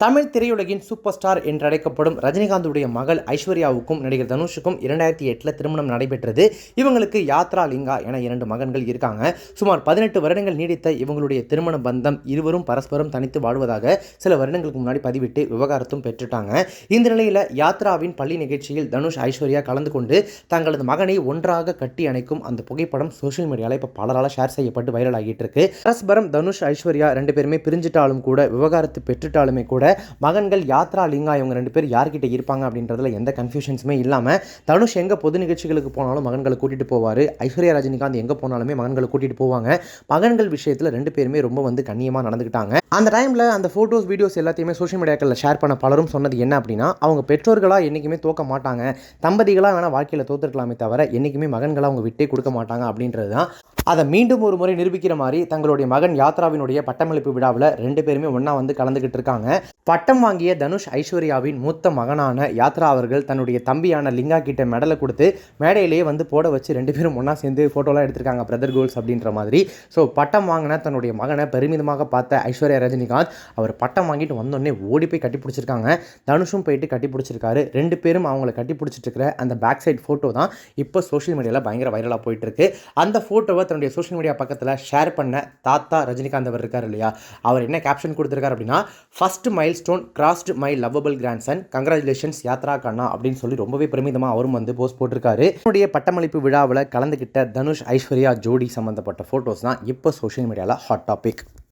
Tamil திரையுலகின் super star என்றழைக்கப்படும் ரஜினிகாந்துடைய மகள் ஐஸ்வர்யாவுக்கும் நடிகர் தனுஷுக்கும் 2008 திருமணம் நடைபெற்றது. இவங்களுக்கு யாத்ரா லிங்கா என 2 மகன்கள் இருக்காங்க. சுமார் 18 வருடங்கள் நீடித்த இவங்களுடைய திருமண பந்தம் இருவரும் பரஸ்பரம் தனித்து வாழ்வதாக சில வருடங்களுக்கு முன்னாடி பதிவிட்டு விவகாரத்தும் பெற்றுட்டாங்க. இந்த நிலையில் யாத்ராவின் பள்ளி நிகழ்ச்சியில் தனுஷ் ஐஸ்வர்யா கலந்து கொண்டு தங்களது மகனை ஒன்றாக கட்டி அணைக்கும் அந்த புகைப்படம் சோஷியல் மீடியாவில் இப்போ பலரால் ஷேர் செய்யப்பட்டு வைரல் ஆகிட்டு இருக்கு. பரஸ்பரம் தனுஷ் ஐஸ்வர்யா 2 பேருமே பிரிஞ்சிட்டாலும் கூட விவகாரத்து பெற்றுட்டாலுமே கூட மகன்கள் யாத்ரா லிங்கா இவங்க 2 பேர் யார்கிட்ட இருப்பாங்க அப்படின்றதுல எந்த கன்ஃபியூஷன்ஸுமே இல்லாமல் தனுஷ் எங்கே பொது நிகழ்ச்சிகளுக்கு போனாலும் மகன்களை கூட்டிகிட்டு போவார். ஐஸ்வர்யா ரஜினிகாந்த் எங்கே போனாலுமே மகன்களை கூட்டிகிட்டு போவாங்க. மகன்கள் விஷயத்தில் 2 பேருமே ரொம்ப கண்ணியமாக நடந்துக்கிட்டாங்க. அந்த டைமில் அந்த ஃபோட்டோஸ் வீடியோஸ் எல்லாத்தையுமே சோஷியல் மீடியாக்களில் ஷேர் பண்ண பலரும் சொன்னது என்ன அப்படின்னா, அவங்க பெற்றோர்களாக என்றைக்குமே தோக்க மாட்டாங்க, தம்பதிகளாக வேணால் வாழ்க்கையில் தோற்றுக்கலாமே தவிர என்றைக்குமே மகன்களை அவங்க விட்டே கொடுக்க மாட்டாங்க அப்படின்றது தான். அதை மீண்டும் ஒரு முறை நிரூபிக்கிற மாதிரி தங்களுடைய மகன் யாத்ராவினுடைய பட்டமளிப்பு விழாவில் 2 பேருமே ஒன்றா கலந்துக்கிட்டு இருக்காங்க. பட்டம் வாங்கிய தனுஷ் ஐஸ்வர்யாவின் மூத்த மகனான யாத்ரா அவர்கள் தன்னுடைய தம்பியான லிங்கா கிட்ட மெடலை கொடுத்து மேடையிலேயே போட வச்சு 2 பேரும் ஒன்றா சேர்ந்து ஃபோட்டோலாம் எடுத்திருக்காங்க, பிரதர் கோல்ஸ் அப்படின்ற மாதிரி. ஸோ பட்டம் வாங்கின தன்னுடைய மகனை பெருமிதமாக பார்த்த ஐஸ்வர்யா ரஜினிகாந்த் அவர் பட்டம் வாங்கிட்டு வந்தோடனே ஓடி போய் கட்டி பிடிச்சிருக்காங்க. தனுஷும் போயிட்டு கட்டி பிடிச்சிருக்காரு. 2 பேரும் அவங்கள கட்டி பிடிச்சிட்டு இருக்கிற அந்த பேக் சைட் ஃபோட்டோ தான் இப்போ சோஷியல் மீடியாவில் பயங்கர வைரலாக போயிட்டு இருக்கு. அந்த ஃபோட்டோவை தன்னுடைய சோஷியல் மீடியா பக்கத்தில் ஷேர் பண்ண தாத்தா ரஜினிகாந்த் அவர் இருக்கார் இல்லையா, அவர் என்ன கேப்ஷன் கொடுத்துருக்காரு அப்படின்னா, first milestone crossed my lovable grandson, congratulations Yatra கண்ணா அப்படின்னு சொல்லி ரொம்பவே பெருமிதமாக அவரும் போஸ்ட் போட்டிருக்காரு. அவருடைய பட்டமளிப்பு விழாவில் கலந்துக்கிட்ட தனுஷ் ஐஸ்வர்யா ஜோடி சம்பந்தப்பட்ட ஃபோட்டோஸ் தான் இப்போ சோஷியல் மீடியாவில் ஹாட் டாபிக்.